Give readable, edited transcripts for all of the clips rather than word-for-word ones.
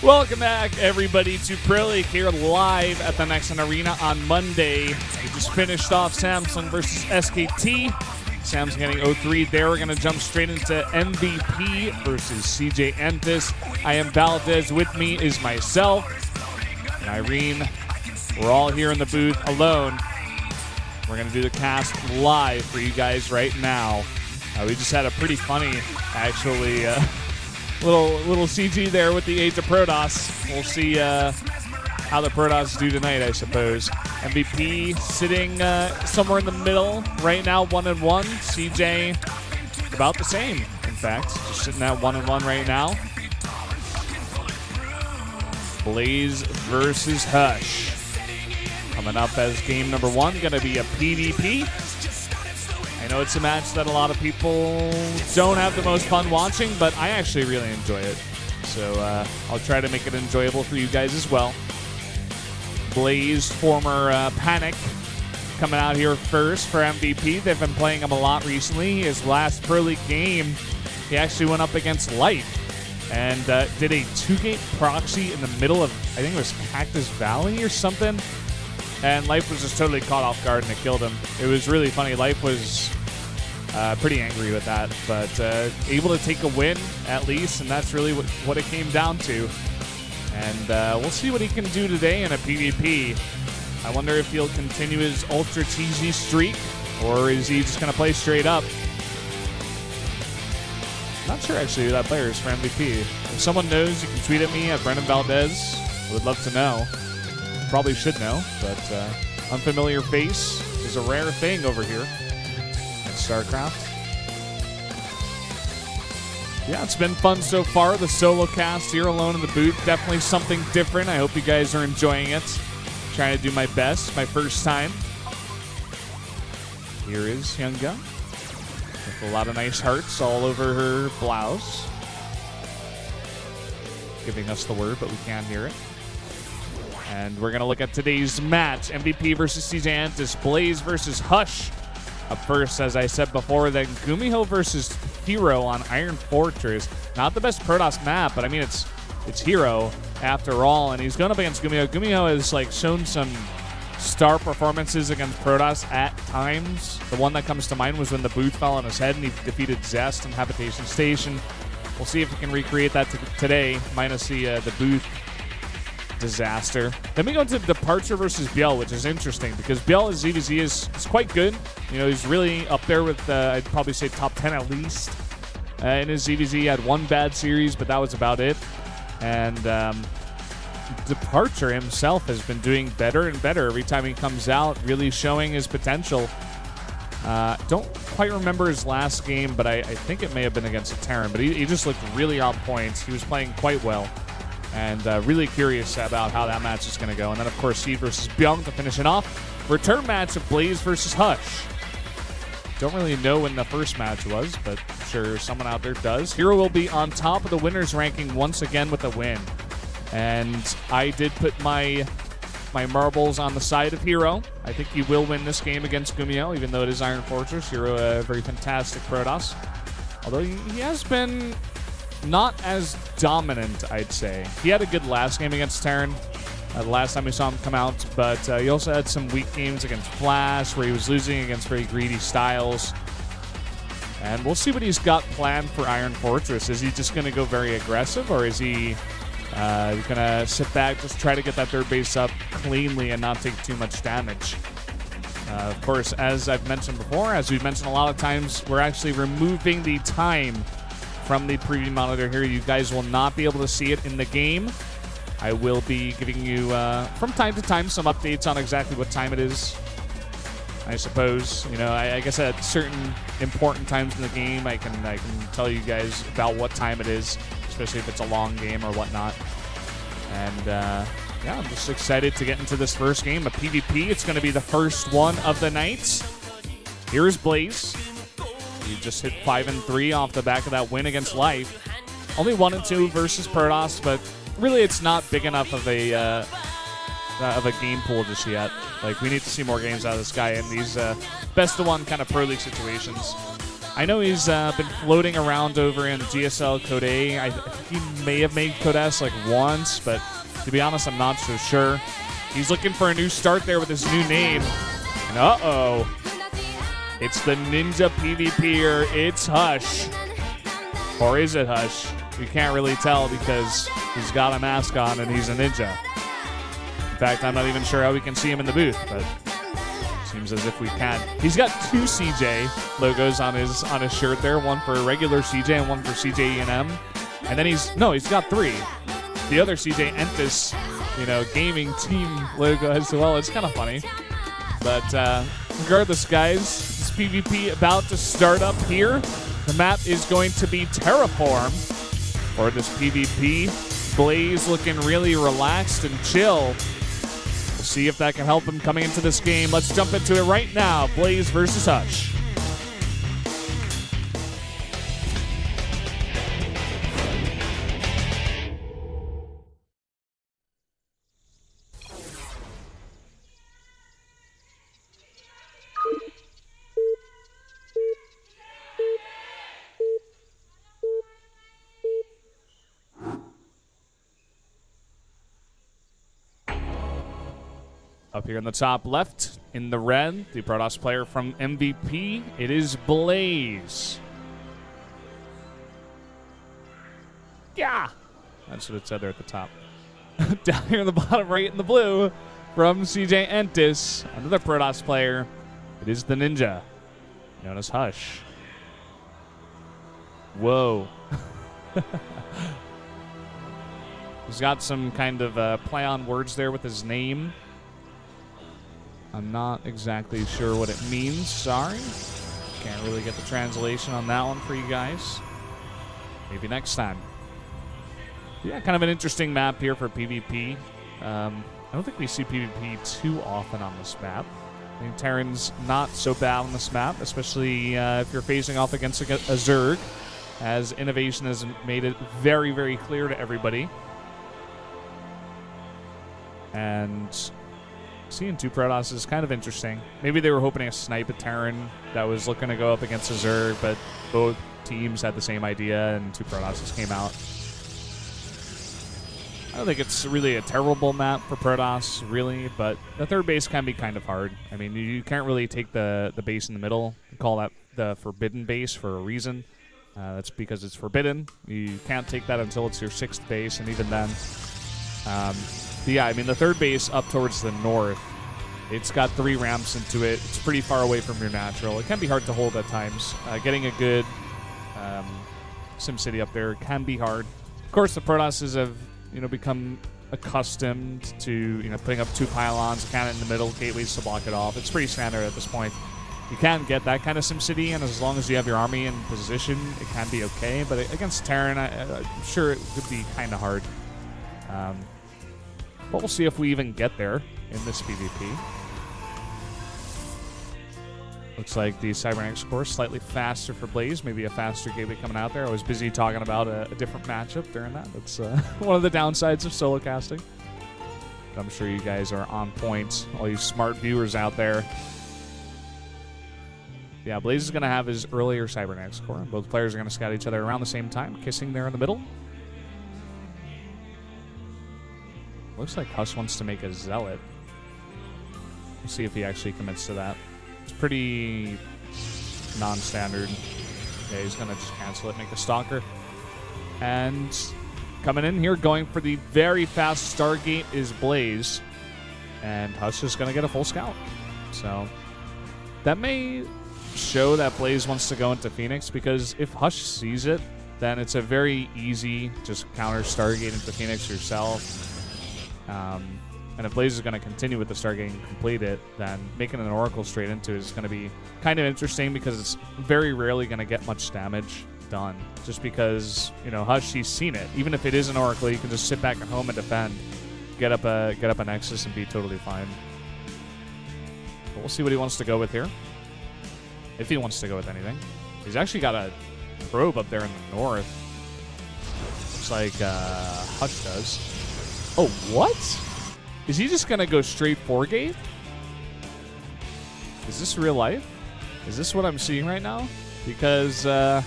Welcome back, everybody, to Pro League here live at the Nexon Arena on Monday. We just finished off Samsung versus SKT. Samsung getting 0-3 there. We're going to jump straight into MVP versus CJ Entis. I am Valdez. With me is myself and Irene. We're all here in the booth alone. We're going to do the cast live for you guys right now. We just had a pretty funny, actually, little CG there with the 8 to Protoss. We'll see how the Protoss do tonight, I suppose. MVP sitting somewhere in the middle right now, 1-1. CJ about the same, in fact, just sitting at 1-1 right now. Blaze versus Hush. Coming up as game number 1, going to be a PvP. I know it's a match that a lot of people don't have the most fun watching, but I actually really enjoy it. So I'll try to make it enjoyable for you guys as well. Blaze, former Panic, coming out here first for MVP. They've been playing him a lot recently. His last Pro League game, he actually went up against Life and did a 2-gate proxy in the middle of, I think it was Cactus Valley or something. And Life was just totally caught off guard and it killed him. It was really funny. Life was pretty angry with that, but able to take a win at least, and that's really what it came down to. And we'll see what he can do today in a PvP. I wonder if he'll continue his Ultra TZ streak, or is he just going to play straight up? Not sure actually who that player is for MVP. If someone knows, you can tweet at me at Brendan Valdez. I would love to know. Probably should know, but unfamiliar face is a rare thing over here at Starcraft. Yeah, it's been fun so far. The solo cast here alone in the booth, definitely something different. I hope you guys are enjoying it. Trying to do my best, my first time. Here is Hyunga with a lot of nice hearts all over her blouse. Giving us the word, but we can't hear it. And we're going to look at today's match. MVP versus CJ Entis, Blaze versus Hush. Up first, as I said before, then Gumiho versus Hero on Iron Fortress. Not the best Protoss map, but I mean, it's Hero after all. And he's going up against Gumiho. Gumiho has shown some star performances against Protoss at times. The one that comes to mind was when the booth fell on his head and he defeated Zest and Habitation Station. We'll see if we can recreate that today, minus the booth disaster. Then we go into Departure versus Biel, which is interesting because Biel as ZVZ is quite good. You know, he's really up there with, I'd probably say top 10 at least. In his ZVZ, he had one bad series, but that was about it. And Departure himself has been doing better and better every time he comes out, really showing his potential. Don't quite remember his last game, but I think it may have been against a Terran, but he just looked really on point. He was playing quite well. And really curious about how that match is going to go. And then, of course, Seed versus Byung to finish it off. Return match of Blaze versus Hush. Don't really know when the first match was, but I'm sure someone out there does. Hero will be on top of the winners ranking once again with a win. And I did put my marbles on the side of Hero. I think he will win this game against Gumiho, even though it is Iron Fortress. Hero, a very fantastic Protoss. Although he has been not as dominant, I'd say. He had a good last game against Terran, the last time we saw him come out, but he also had some weak games against Flash, where he was losing against very greedy styles. And we'll see what he's got planned for Iron Fortress. Is he just going to go very aggressive, or is he going to sit back, just try to get that third base up cleanly and not take too much damage? Of course, as I've mentioned before, as we've mentioned a lot of times, we're actually removing the time from the preview monitor here. You guys will not be able to see it in the game. I will be giving you, from time to time, some updates on exactly what time it is. I suppose, you know, I guess at certain important times in the game, I can tell you guys about what time it is, especially if it's a long game or whatnot. And yeah, I'm just excited to get into this first game, a PvP. It's going to be the first one of the night. Here's Blaze. He just hit 5-3 off the back of that win against Life. Only 1-2 versus Protoss, but really it's not big enough of a game pool just yet. Like, we need to see more games out of this guy in these best-of-one kind of Pro League situations. I know he's been floating around over in GSL Code A. I think he may have made Code S like once, but to be honest, I'm not so sure. He's looking for a new start there with his new name. And uh-oh. It's the Ninja PvPer. It's Hush. Or is it Hush? We can't really tell because he's got a mask on and he's a ninja. In fact, I'm not even sure how we can see him in the booth, but seems as if we can. He's got 2 CJ logos on his shirt there, one for regular CJ and one for CJ E&M. And then he's got 3. The other CJ Entis, gaming team logo as well. It's kind of funny. But regardless, guys, this PvP about to start up here. The map is going to be Terraform for this PvP. Blaze looking really relaxed and chill. We'll see if that can help him coming into this game. Let's jump into it right now. Blaze versus Hush. Up here in the top left, in the red, the Protoss player from MVP, it is Blaze. Yeah! That's what it said there at the top. Down here in the bottom right in the blue, from CJ Entis, another Protoss player, it is the Ninja, known as Hush. Whoa. He's got some kind of play on words there with his name. I'm not exactly sure what it means. Sorry. Can't really get the translation on that one for you guys. Maybe next time. Yeah, kind of an interesting map here for PvP. I don't think we see PvP too often on this map. I think Terran's not so bad on this map, especially if you're facing off against a Zerg, as Innovation has made it very, very clear to everybody. And seeing 2 Protoss is kind of interesting. Maybe they were hoping to snipe a Terran that was looking to go up against a Zerg, but both teams had the same idea, and 2 Protosses came out. I don't think it's really a terrible map for Protoss, really, but the third base can be kind of hard. I mean, you can't really take the base in the middle and call that the forbidden base for a reason. That's because it's forbidden. You can't take that until it's your 6th base, and even then. Yeah, I mean, the third base up towards the north, it's got 3 ramps into it. It's pretty far away from your natural. It can be hard to hold at times. Getting a good SimCity up there can be hard. Of course, the Protosses have, become accustomed to, putting up 2 pylons, a cannon in the middle, gateways to block it off. It's pretty standard at this point. You can get that kind of SimCity, and as long as you have your army in position, it can be okay. But against Terran, I'm sure it would be kind of hard. But we'll see if we even get there in this PvP. Looks like the Cybernetics core slightly faster for Blaze. Maybe a faster gateway coming out there. I was busy talking about a different matchup during that. That's one of the downsides of solo casting. But I'm sure you guys are on point. All you smart viewers out there. Yeah, Blaze is going to have his earlier Cybernetics core. Both players are going to scout each other around the same time, kissing there in the middle. Looks like Hush wants to make a Zealot. We'll see if he actually commits to that. It's pretty non-standard. Yeah, he's going to just cancel it, make a Stalker. And coming in here, going for the very fast Stargate is Blaze. And Hush is going to get a full scout. So that may show that Blaze wants to go into Phoenix, because if Hush sees it, then it's a very easy just counter Stargate into Phoenix yourself. And if Blaze is going to continue with the Stargate and complete it, then making an Oracle straight into it is going to be kind of interesting, because it's very rarely going to get much damage done. Just because, Hush, he's seen it. Even if it is an Oracle, you can just sit back at home and defend, get up a Nexus, and be totally fine. But we'll see what he wants to go with here. If he wants to go with anything. He's actually got a probe up there in the north. Looks like Hush does. Oh, what? Is he just going to go straight 4-gate? Is this real life? Is this what I'm seeing right now? because, yeah,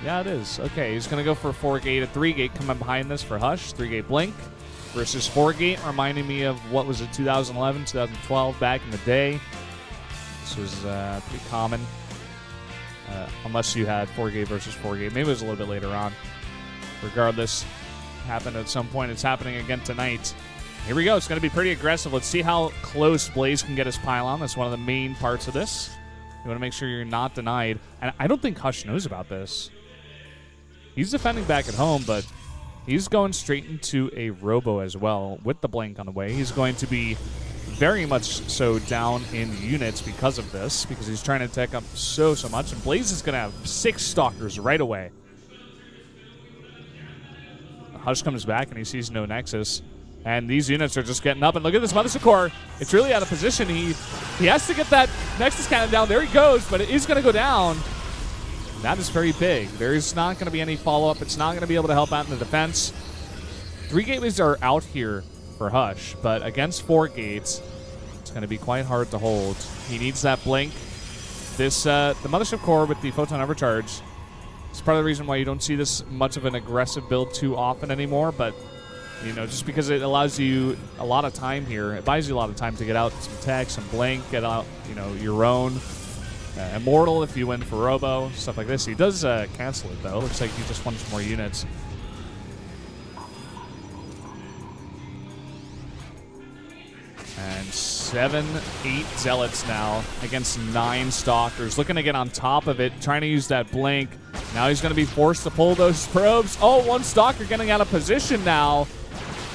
it is. Okay, he's going to go for 4-gate, a 3-gate coming behind this for Hush. 3-gate Blink versus 4-gate, reminding me of, what was it, 2011, 2012, back in the day. This was pretty common, unless you had 4-gate versus 4-gate. Maybe it was a little bit later on. Regardless, happened at some point. It's happening again tonight. Here we go. It's going to be pretty aggressive. Let's see how close Blaze can get his pylon. That's one of the main parts of this. You want to make sure you're not denied. And I don't think Hush knows about this. He's defending back at home, but he's going straight into a robo as well with the Blink on the way. He's going to be very much so down in units because of this, because he's trying to tech up so much. And Blaze is going to have 6 Stalkers right away. Hush comes back and he sees no Nexus. And these units are just getting up. And look at this Mothership Core. It's really out of position. He has to get that Nexus Cannon down. There he goes, but it is going to go down. And that is very big. There's not going to be any follow-up. It's not going to be able to help out in the defense. 3 gateways are out here for Hush, but against 4 gates, it's going to be quite hard to hold. He needs that Blink. This the Mothership Core with the Photon Overcharge. It's part of the reason why you don't see this much of an aggressive build too often anymore, but you know, just because it allows you a lot of time here. It buys you a lot of time to get out some tech, some Blink, get out, you know, your own Immortal if you win for Robo, stuff like this. He does cancel it, though. Looks like he just won some more units. And 7, 8 Zealots now against 9 Stalkers. Looking to get on top of it, trying to use that Blink. Now he's going to be forced to pull those probes. Oh, 1 Stalker getting out of position now.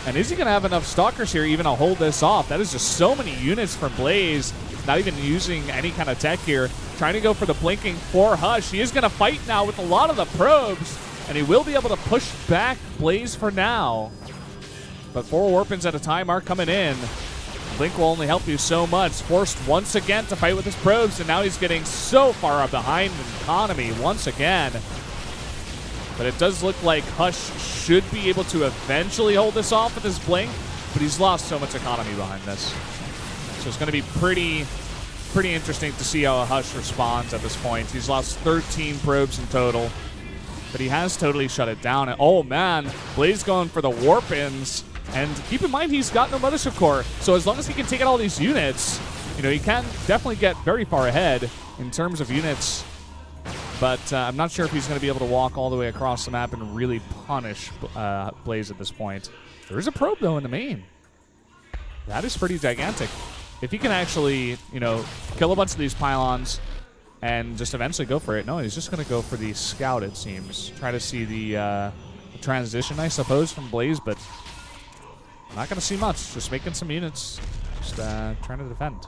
And is he going to have enough Stalkers here even to hold this off? That is just so many units from Blaze. Not even using any kind of tech here. Trying to go for the blinking for Hush. He is going to fight now with a lot of the probes. And he will be able to push back Blaze for now. But 4 Warpins at a time are coming in. Blink will only help you so much. Forced once again to fight with his probes. And now he's getting so far behind in economy once again. But it does look like Hush should be able to eventually hold this off with his Blink, but he's lost so much economy behind this. So it's going to be pretty interesting to see how Hush responds at this point. He's lost 13 probes in total, but he has totally shut it down. And oh man, Blaze going for the Warpins. And keep in mind, he's got no Mothership Core, so as long as he can take out all these units, you know, he can definitely get very far ahead in terms of units. But I'm not sure if he's going to be able to walk all the way across the map and really punish Blaze at this point. There is a probe, though, in the main. That is pretty gigantic. If he can actually, you know, kill a bunch of these pylons and just eventually go for it. No, he's just going to go for the scout, it seems. Try to see the transition, I suppose, from Blaze, but not going to see much. Just making some units. Just trying to defend.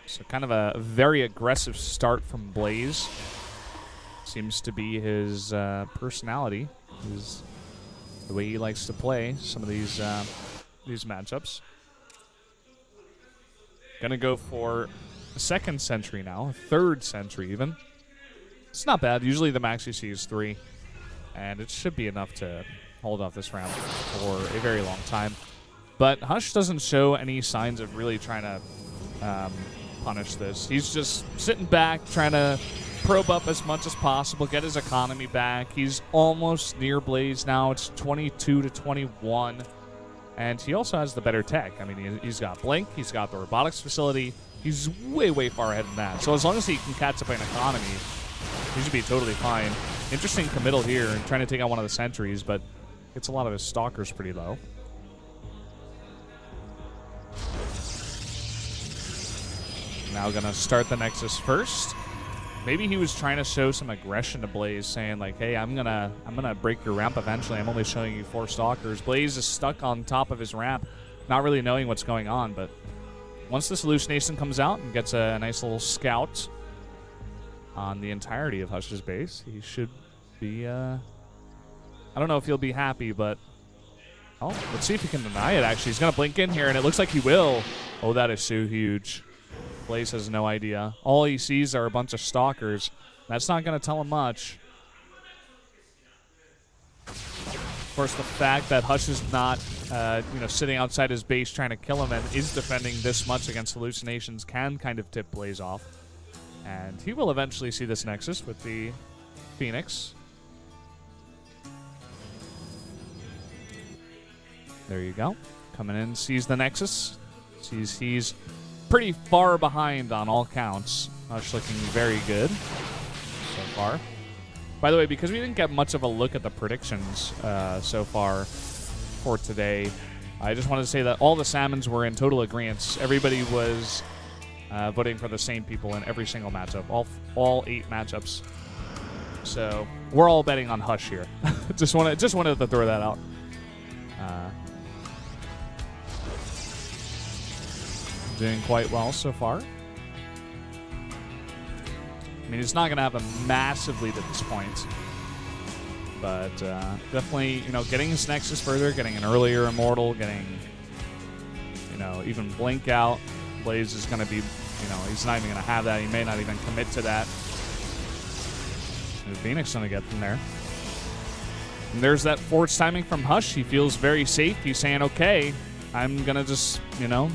So kind of a very aggressive start from Blaze. Seems to be his personality, the way he likes to play some of these matchups. Gonna go for a 2nd sentry now, a 3rd sentry even. It's not bad. Usually the max you see is 3, and it should be enough to hold off this round for a very long time. But Hush doesn't show any signs of really trying to punish this. He's just sitting back, trying to probe up as much as possible, get his economy back. He's almost near Blaze now. It's 22-21. And he also has the better tech. I mean, he's got Blink, he's got the robotics facility. He's way far ahead than that. So as long as he can catch up in economy, he should be totally fine. Interesting committal here and trying to take out one of the sentries, but gets a lot of his Stalkers pretty low. Now gonna start the Nexus first. Maybe he was trying to show some aggression to Blaze, saying like, "Hey, I'm gonna break your ramp eventually. I'm only showing you 4 Stalkers." Blaze is stuck on top of his ramp, not really knowing what's going on. But once this hallucination comes out and gets a nice little scout on the entirety of Hush's base, he should be. I don't know if he'll be happy, but oh, let's see if he can deny it. Actually, he's gonna blink in here, and it looks like he will. Oh, that is so huge. Blaze has no idea. All he sees are a bunch of Stalkers. That's not going to tell him much. Of course, the fact that Hush is not sitting outside his base trying to kill him and is defending this much against hallucinations can kind of tip Blaze off. And he will eventually see this Nexus with the Phoenix. There you go. Coming in, sees the Nexus. Sees he's pretty far behind on all counts. Hush looking very good so far. By the way, because we didn't get much of a look at the predictions so far for today, I just wanted to say that all the Salmons were in total agreement. Everybody was voting for the same people in every single matchup, all 8 matchups. So we're all betting on Hush here. just wanted to throw that out. Doing quite well so far. I mean, he's not going to have a massive lead at this point. But definitely, getting his Nexus further, getting an earlier Immortal, getting, even Blink out. Blaze is going to be, he's not even going to have that. He may not even commit to that. And Phoenix going to get them there. And there's that force timing from Hush. He feels very safe. He's saying, okay, I'm going to just,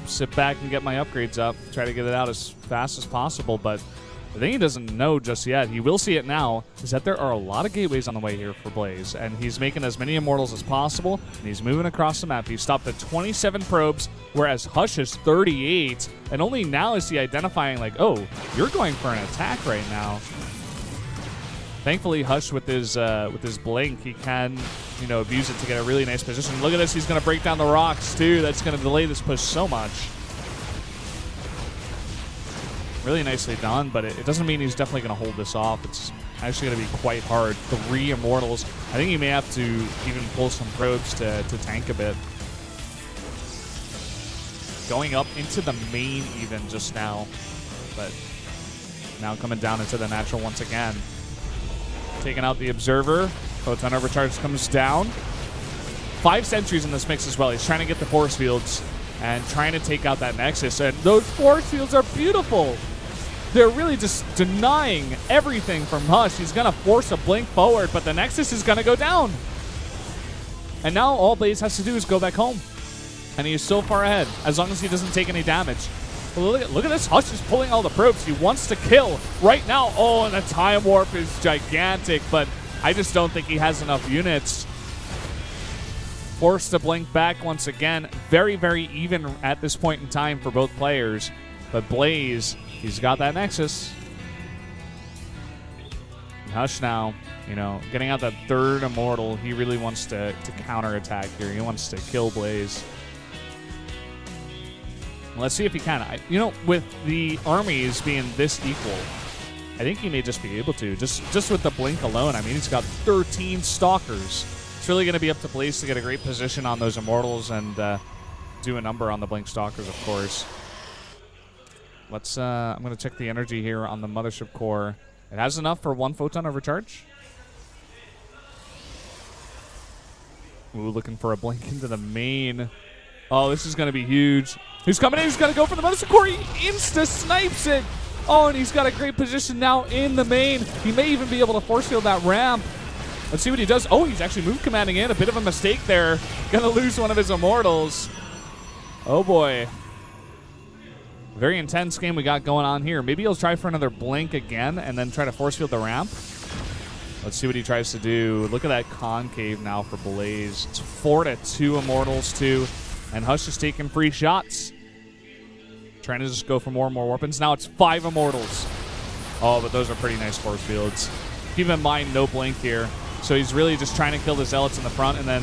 sit back and get my upgrades up, try to get it out as fast as possible. But the thing he doesn't know just yet, he will see it now, is that there are a lot of gateways on the way here for Blaze. And he's making as many Immortals as possible, and he's moving across the map. He stopped at 27 probes, whereas Hush is 38. And only now is he identifying, like, oh, you're going for an attack right now. Thankfully, Hush with his blink, he can, abuse it to get a really nice position. Look at this, he's going to break down the rocks too. That's going to delay this push so much. Really nicely done, but it doesn't mean he's definitely going to hold this off. It's actually going to be quite hard. 3 Immortals. I think he may have to even pull some probes to tank a bit. Going up into the main even just now, but now coming down into the natural once again. Taking out the Observer. Photon Overcharge comes down. 5 sentries in this mix as well. He's trying to get the force fields and trying to take out that Nexus. And those force fields are beautiful. They're really just denying everything from Hush. He's going to force a blink forward, but the Nexus is going to go down. And now all Blaze has to do is go back home. And he is so far ahead, as long as he doesn't take any damage. Look at this. Hush is pulling all the probes. He wants to kill right now. Oh, and the time warp is gigantic, but I just don't think he has enough units. Forced to blink back once again. Very, very even at this point in time for both players. But Blaze, he's got that Nexus. And Hush now, getting out that 3rd Immortal. He really wants to counterattack here. He wants to kill Blaze. Let's see if he can. With the armies being this equal, I think he may just be able to. Just with the blink alone, I mean, he's got 13 Stalkers. It's really going to be up to Blaze to get a great position on those Immortals and do a number on the blink Stalkers, of course. Let's. I'm going to check the energy here on the Mothership Core. It has enough for 1 Photon Overcharge. Ooh, looking for a blink into the main. Oh, this is going to be huge. He's coming in. He's going to go for the Mothership Core. He insta-snipes it. Oh, and he's got a great position now in the main. He may even be able to force field that ramp. Let's see what he does. Oh, he's actually move commanding in. A bit of a mistake there. Going to lose one of his Immortals. Oh, boy. Very intense game we got going on here. Maybe he'll try for another blink again and then try to force field the ramp. Let's see what he tries to do. Look at that concave now for Blaze. It's 4-2 Immortals, too. And Hush is taking free shots. Trying to just go for more and more weapons. Now it's 5 Immortals. Oh, but those are pretty nice force fields. Keep in mind, no blink here. So he's really just trying to kill the Zealots in the front and then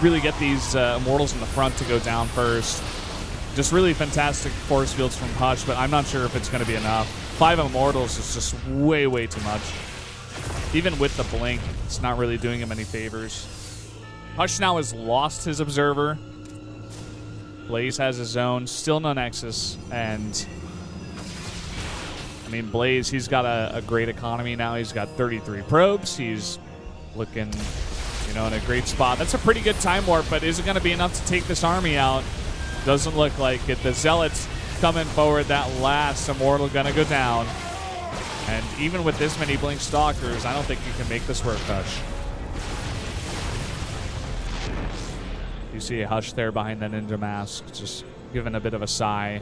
really get these Immortals in the front to go down first. Just really fantastic force fields from Hush, but I'm not sure if it's going to be enough. 5 Immortals is just way, way too much. Even with the blink, it's not really doing him any favors. Hush now has lost his Observer. Blaze has his own, still no Nexus, and I mean, Blaze, he's got a great economy now. He's got 33 probes. He's looking, in a great spot. That's a pretty good time warp, but is it going to be enough to take this army out? Doesn't look like it. The Zealots coming forward. That last Immortal going to go down. And even with this many Blink Stalkers, I don't think you can make this work, Hush. You see a Hush there behind the ninja mask, just giving a bit of a sigh,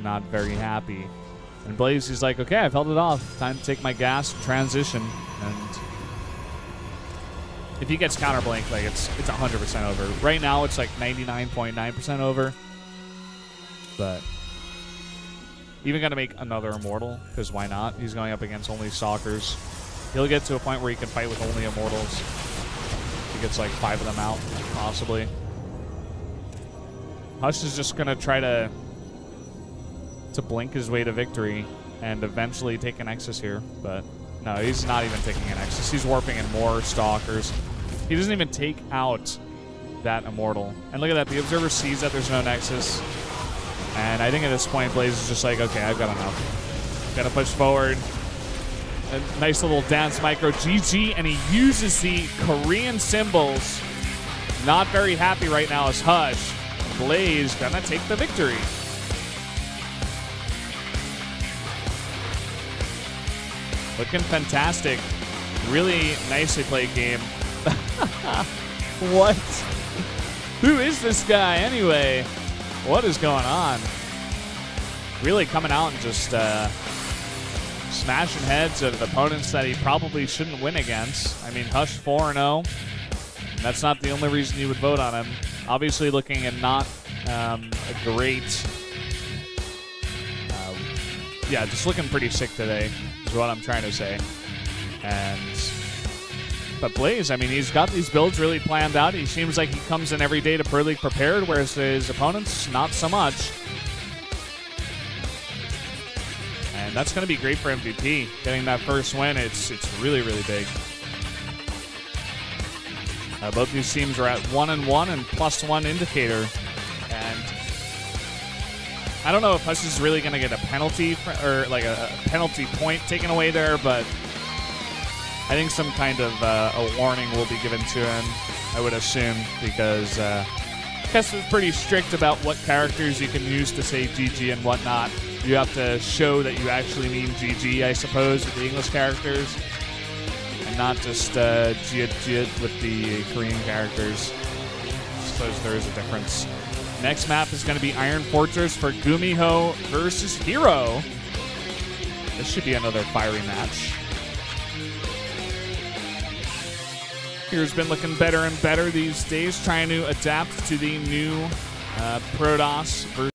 not very happy. And Blaze, he's like, okay, I've held it off. Time to take my gas, transition, and if he gets counterblanked, like it's 100% over. Right now, it's like 99.9% over, but even gonna make another Immortal, because why not? He's going up against only Stalkers. He'll get to a point where he can fight with only Immortals. He gets like 5 of them out, possibly. Hush is just gonna try to blink his way to victory and eventually take a Nexus here, but no, he's not even taking a Nexus. He's warping in more Stalkers. He doesn't even take out that Immortal. And look at that, the Observer sees that there's no Nexus. And I think at this point, Blaze is just like, okay, I've got enough. Gotta push forward. A nice little dance micro GG, and he uses the Korean symbols. Not very happy right now as Hush. Blaze gonna take the victory. Looking fantastic. Really nicely played game. What? Who is this guy anyway? What is going on? Really coming out and just smashing heads of opponents that he probably shouldn't win against. I mean, Hush 4-0. That's not the only reason you would vote on him. Obviously looking at not a great... yeah, just looking pretty sick today is what I'm trying to say. But Blaze, I mean, he's got these builds really planned out. He seems like he comes in every day to Pro League prepared, whereas his opponents, not so much. And that's going to be great for MVP. Getting that first win, it's really, really big. Both these teams are at 1-1 and +1 indicator. And I don't know if Hush is really going to get a penalty or like a penalty point taken away there, but I think some kind of a warning will be given to him, I would assume, because Kess is pretty strict about what characters you can use to say GG and whatnot. You have to show that you actually mean GG, I suppose, with the English characters, and not just Jit with the Korean characters. I suppose there is a difference. Next map is going to be Iron Fortress for Gumiho versus Hero. This should be another fiery match. Hero's been looking better and better these days, trying to adapt to the new Protoss versus